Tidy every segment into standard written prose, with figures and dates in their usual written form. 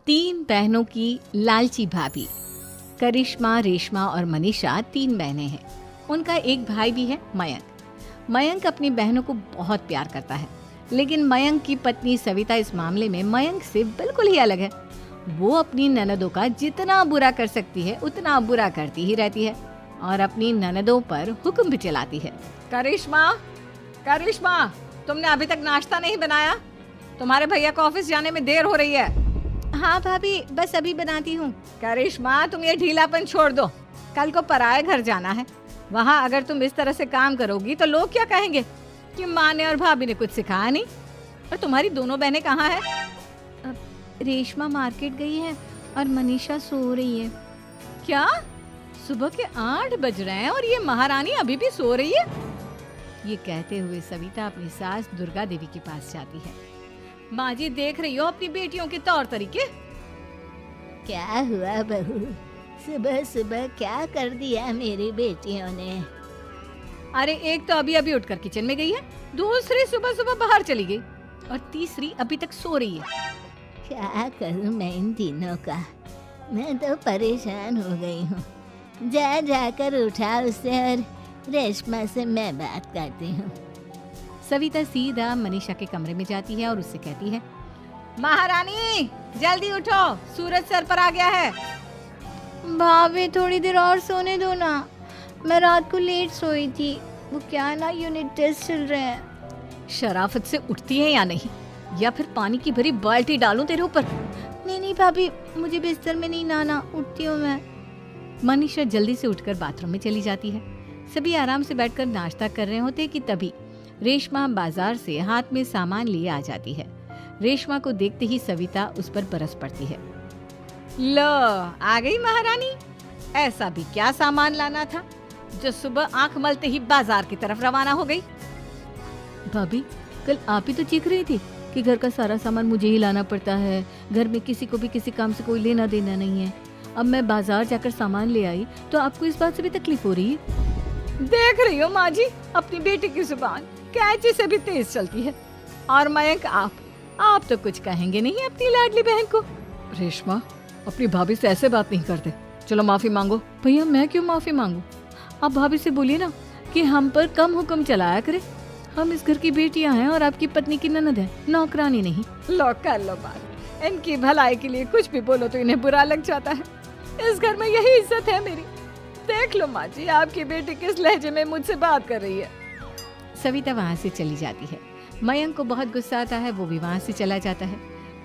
तीन बहनों की लालची भाभी। करिश्मा, रेशमा और मनीषा तीन बहनें हैं। उनका एक भाई भी है, मयंक। मयंक अपनी बहनों को बहुत प्यार करता है, लेकिन मयंक की पत्नी सविता इस मामले में मयंक से बिल्कुल ही अलग है। वो अपनी ननदों का जितना बुरा कर सकती है उतना बुरा करती ही रहती है और अपनी ननदों पर हुक्म भी चलाती है। करिश्मा, करिश्मा, तुमने अभी तक नाश्ता नहीं बनाया? तुम्हारे भैया को ऑफिस जाने में देर हो रही है। हाँ भाभी, बस अभी बनाती हूँ। करिश्मा, तुम ये ढीलापन छोड़ दो। कल को पराये घर जाना है। वहाँ अगर तुम इस तरह से काम करोगी तो लोग क्या कहेंगे कि माँ ने और भाभी ने कुछ सिखाया नहीं। और तुम्हारी दोनों बहनें कहाँ हैं? रेशमा मार्केट गई है और मनीषा सो रही है। क्या? सुबह के 8 बज रहे हैं और ये महारानी अभी भी सो रही है? ये कहते हुए सविता अपनी सास दुर्गा देवी के पास जाती है। माँ जी, देख रही हो अपनी बेटियों के तौर तरीके? क्या हुआ बहू, सुबह सुबह क्या कर दिया मेरी बेटियों ने? अरे एक तो अभी अभी उठकर किचन में गई है, दूसरी सुबह सुबह बाहर चली गई और तीसरी अभी तक सो रही है। क्या करूं मैं इन तीनों का, मैं तो परेशान हो गई हूँ। जा जाकर उठा उसे और रेशमा से मैं बात करती हूँ। सविता सीधा मनीषा के कमरे में जाती है और उससे कहती है, महारानी जल्दी उठो, सूरज सर पर आ गया है। भाभी थोड़ी देर और सोने दो ना, मैं रात को लेट सोई थी। वो क्या ना, यूनिट टेस्ट चल रहे हैं। शराफत से उठती है या नहीं, या फिर पानी की भरी बाल्टी डालूं तेरे ऊपर? नहीं भाभी, मुझे बिस्तर में नहीं नहाना, उठती हूँ मैं। मनीषा जल्दी से उठकर बाथरूम में चली जाती है। सभी आराम से बैठकर नाश्ता कर रहे होते कि तभी रेशमा बाजार से हाथ में सामान लिए आ जाती है। रेशमा को देखते ही सविता उस पर बरस पड़ती है। लो, आ गई महारानी। ऐसा भी क्या सामान लाना था जो सुबह आंख मलते ही बाजार की तरफ रवाना हो गई? भाभी, कल आप ही तो चीख रही थी कि घर का सारा सामान मुझे ही लाना पड़ता है, घर में किसी को भी किसी काम से कोई लेना देना नहीं है। अब मैं बाजार जाकर सामान ले आई तो आपको इस बात से भी तकलीफ हो रही है? देख रही हो माँ जी, अपनी बेटी की जुबान कैंची से भी तेज चलती है। और मयंक, आप तो कुछ कहेंगे नहीं अपनी लाडली बहन को? रेशमा, अपनी भाभी से ऐसे बात नहीं करते। चलो माफी मांगो। भैया, मैं क्यों माफी मांगू? आप भाभी से बोलिए ना कि हम पर कम हुक्म चलाया करे। हम इस घर की बेटियां हैं और आपकी पत्नी की ननद है, नौकरानी नहीं। लो कर लो बात। इनकी भलाई के लिए कुछ भी बोलो तो इन्हें बुरा लग जाता है। इस घर में यही इज्जत है मेरी। देख लो माँ जी, आपकी बेटी किस लहजे में मुझसे बात कर रही है। सविता वहाँ से चली जाती है। मयंक को बहुत गुस्सा आता है, वो भी वहाँ से चला जाता है।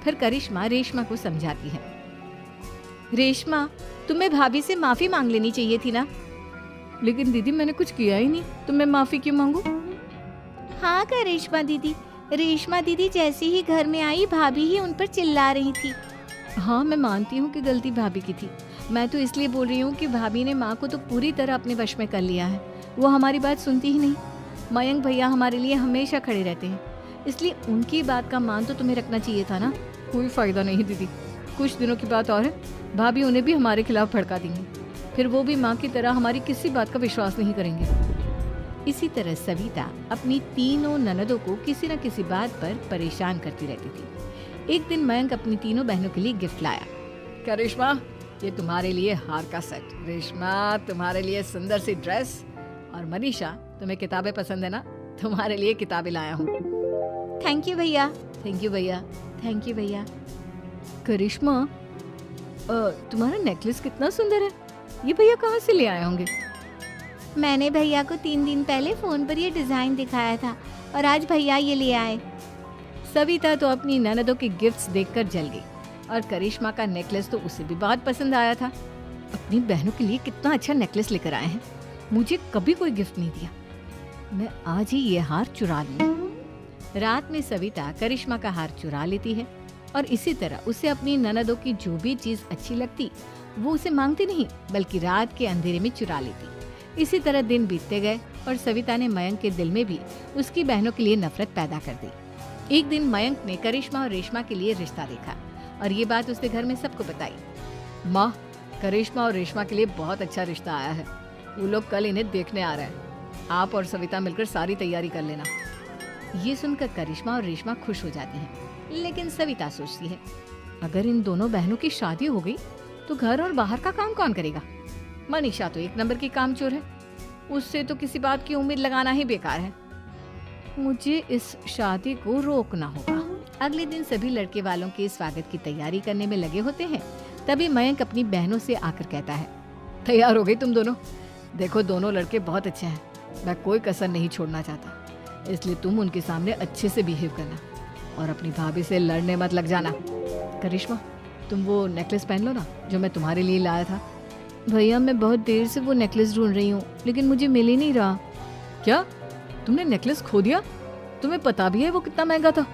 फिर करिश्मा रेशमा को समझाती है। रेशमा, तुम्हें भाभी से माफी मांग लेनी चाहिए थी ना। लेकिन दीदी, मैंने कुछ किया ही नहीं तो मैं माफी क्यों मांगू? हाँ करिश्मा दीदी, रेशमा दीदी जैसे ही घर में आई भाभी ही उन पर चिल्ला रही थी। हाँ, मैं मानती हूँ कि गलती भाभी की थी। मैं तो इसलिए बोल रही हूँ कि भाभी ने माँ को तो पूरी तरह अपने वश में कर लिया है। वो हमारी बात सुनती ही नहीं। मयंक भैया हमारे लिए हमेशा खड़े रहते हैं, इसलिए उनकी बात का मान तो तुम्हें रखना चाहिए था ना। कोई फायदा नहीं दीदी, कुछ दिनों की बात और है, भाभी उन्हें भी हमारे खिलाफ भड़का देंगी। फिर वो भी माँ की तरह हमारी किसी बात का विश्वास नहीं करेंगे। इसी तरह सविता अपनी तीनों ननदों को किसी न किसी बात पर परेशान करती रहती थी। एक दिन मयंक अपनी तीनों बहनों के लिए गिफ्ट लाया। करिश्मा, ये तुम्हारे लिए हार का सेट। रेशमा, तुम्हारे लिए सुंदर सी ड्रेस। और मनीषा, तुम्हें किताबें पसंद है ना, तुम्हारे लिए किताबें लाया हूँ। थैंक यू भैया। थैंक यू भैया। थैंक यू भैया। करिश्मा, तुम्हारा नेकलेस कितना सुंदर है। ये भैया कहाँ से ले आए होंगे? मैंने भैया को 3 दिन पहले फोन पर ये डिजाइन दिखाया था और आज भैया ये ले आए। सविता तो अपनी ननदों के गिफ्ट्स देखकर जल गई और करिश्मा का नेकलेस तो उसे भी बहुत पसंद आया था। अपनी बहनों के लिए कितना अच्छा नेकलेस लेकर आए हैं, मुझे कभी कोई गिफ्ट नहीं दिया। मैं आज ही ये हार चुरा लूंगी। रात में सविता करिश्मा का हार चुरा लेती है और इसी तरह उसे अपनी ननदों की जो भी चीज अच्छी लगती वो उसे मांगती नहीं, बल्कि रात के अंधेरे में चुरा लेती। इसी तरह दिन बीतते गए और सविता ने मयंक के दिल में भी उसकी बहनों के लिए नफरत पैदा कर दी। एक दिन मयंक ने करिश्मा और रेशमा के लिए रिश्ता देखा और ये बात उसने घर में सबको बताई। माँ, करिश्मा और रेशमा के लिए बहुत अच्छा रिश्ता आया है। वो लोग कल इन्हें देखने आ रहे हैं। आप और सविता मिलकर सारी तैयारी कर लेना। ये सुनकर करिश्मा और रेशमा खुश हो जाती हैं, लेकिन सविता सोचती है, अगर इन दोनों बहनों की शादी हो गई तो घर और बाहर का काम कौन करेगा? मनीषा तो एक नंबर की कामचोर है, उससे तो किसी बात की उम्मीद लगाना ही बेकार है। मुझे इस शादी को रोकना होगा। अगले दिन सभी लड़के वालों के स्वागत की तैयारी करने में लगे होते हैं। तभी मयंक अपनी बहनों से आकर कहता है, तैयार हो गई तुम दोनों? देखो दोनों लड़के बहुत अच्छे हैं, मैं कोई कसर नहीं छोड़ना चाहता, इसलिए तुम उनके सामने अच्छे से बिहेव करना और अपनी भाभी से लड़ने मत लग जाना। करिश्मा, तुम वो नेकलेस पहन लो ना जो मैं तुम्हारे लिए लाया था। भैया मैं बहुत देर से वो नेकलेस ढूंढ रही हूँ, लेकिन मुझे मिल ही नहीं रहा। क्या तुमने नेकलेस खो दिया? तुम्हें पता भी है वो कितना महंगा था?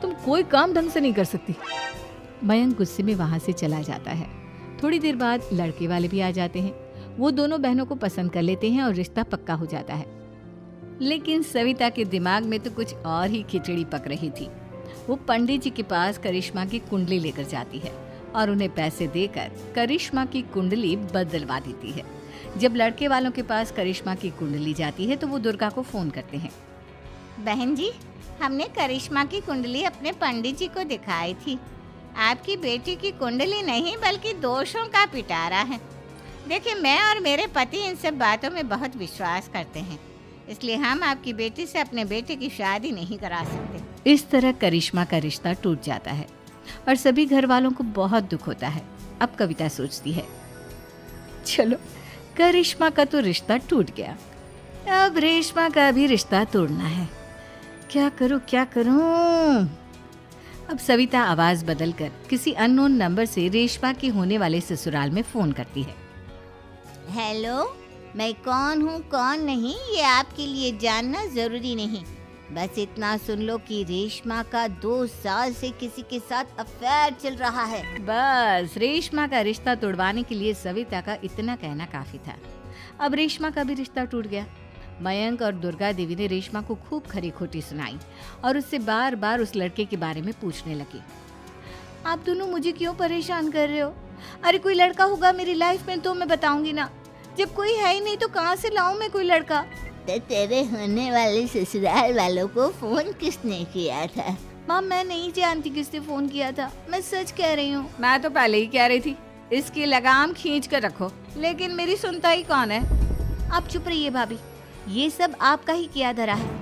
तुम कोई काम ढंग से नहीं कर सकती। मयंक गुस्से में वहां से चला जाता है। थोड़ी देर बाद लड़के वाले भी आ जाते हैं। वो दोनों बहनों को पसंद कर लेते हैं और रिश्ता पक्का हो जाता है। लेकिन सविता के दिमाग में तो कुछ और ही खिचड़ी पक रही थी। वो पंडित जी के पास करिश्मा की कुंडली लेकर जाती है और उन्हें पैसे देकर करिश्मा की कुंडली बदलवा देती है। जब लड़के वालों के पास करिश्मा की कुंडली जाती है तो वो दुर्गा को फोन करते हैं। बहन जी, हमने करिश्मा की कुंडली अपने पंडित जी को दिखाई थी। आपकी बेटी की कुंडली नहीं बल्कि दोषों का पिटारा है। देखिए, मैं और मेरे पति इन सब बातों में बहुत विश्वास करते हैं, इसलिए हम आपकी बेटी से अपने बेटे की शादी नहीं करा सकते। इस तरह करिश्मा का रिश्ता टूट जाता है और सभी घर वालों को बहुत दुख होता है। अब कविता सोचती है, चलो करिश्मा का तो रिश्ता टूट गया, अब रेशमा का भी रिश्ता तोड़ना है। क्या करूं? अब सविता आवाज बदलकर किसी अननोन नंबर से रेशमा के होने वाले ससुराल में फोन करती है। हेलो, मैं कौन हूँ कौन नहीं ये आपके लिए जानना जरूरी नहीं। बस इतना सुन लो कि रेशमा का 2 साल से किसी के साथ अफेयर चल रहा है। बस रेशमा का रिश्ता तोड़वाने के लिए सविता का इतना कहना काफी था। अब रेशमा का भी रिश्ता टूट गया। मयंक और दुर्गा देवी ने रेशमा को खूब खरी खोटी सुनाई और उससे बार बार उस लड़के के बारे में पूछने लगे। आप दोनों मुझे क्यों परेशान कर रहे हो? अरे कोई लड़का होगा मेरी लाइफ में तो मैं बताऊंगी ना, जब कोई है ही नहीं तो कहाँ से लाऊं मैं कोई लड़का? तो तेरे होने वाले ससुराल वालों को फोन किसने किया था? माँ मैं नहीं जानती किसने फोन किया था, मैं सच कह रही हूँ। मैं तो पहले ही कह रही थी इसकी लगाम खींच कर रखो, लेकिन मेरी सुनता ही कौन है। आप चुप रहिए भाभी, ये सब आपका ही किया धरा है।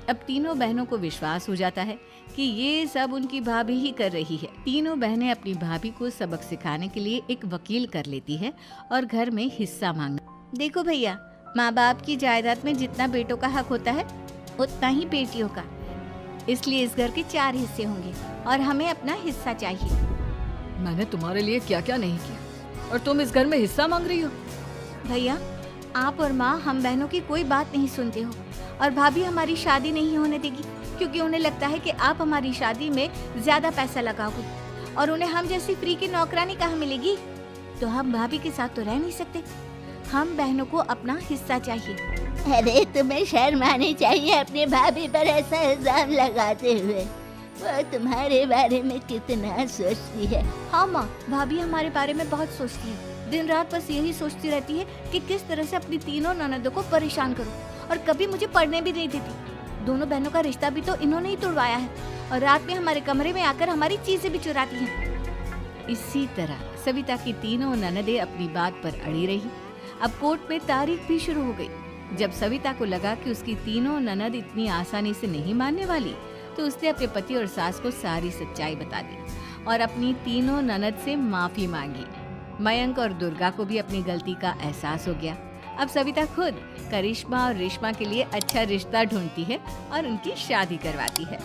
अब तीनों बहनों को विश्वास हो जाता है कि ये सब उनकी भाभी ही कर रही है। तीनों बहनें अपनी भाभी को सबक सिखाने के लिए एक वकील कर लेती है और घर में हिस्सा मांगना। देखो भैया, माँ बाप की जायदाद में जितना बेटों का हक होता है उतना ही बेटियों का, इसलिए इस घर के 4 हिस्से होंगे और हमें अपना हिस्सा चाहिए। मैंने तुम्हारे लिए क्या क्या नहीं किया और तुम इस घर में हिस्सा मांग रही हो? भैया, आप और माँ हम बहनों की कोई बात नहीं सुनते हो और भाभी हमारी शादी नहीं होने देगी क्योंकि उन्हें लगता है कि आप हमारी शादी में ज्यादा पैसा लगाओगे और उन्हें हम जैसी फ्री की नौकरानी कहाँ मिलेगी। तो हम भाभी के साथ तो रह नहीं सकते, हम बहनों को अपना हिस्सा चाहिए। अरे तुम्हें शर्म आनी चाहिए अपनी भाभी पर ऐसा इल्जाम लगाते हुए। वो तुम्हारे बारे में कितना सोचती है। हाँ माँ, भाभी हमारे बारे में बहुत सोचती है, दिन रात बस यही सोचती रहती है कि किस तरह से अपनी तीनों ननदों को परेशान करूं और कभी मुझे पढ़ने भी नहीं देती। दोनों बहनों का रिश्ता भी तो इन्होंने ही तोड़वाया है और रात में हमारे कमरे में आकर हमारी चीजें भी चुराती हैं। इसी तरह सविता की तीनों ननदें अपनी बात पर अड़ी रही। अब कोर्ट में तारीख भी शुरू हो गई। जब सविता को लगा कि उसकी तीनों ननद इतनी आसानी से नहीं मानने वाली, तो उसने अपने पति और सास को सारी सच्चाई बता दी और अपनी तीनों ननद से माफी मांगी। मयंक और दुर्गा को भी अपनी गलती का एहसास हो गया। अब सविता खुद करिश्मा और रेशमा के लिए अच्छा रिश्ता ढूंढती है और उनकी शादी करवाती है।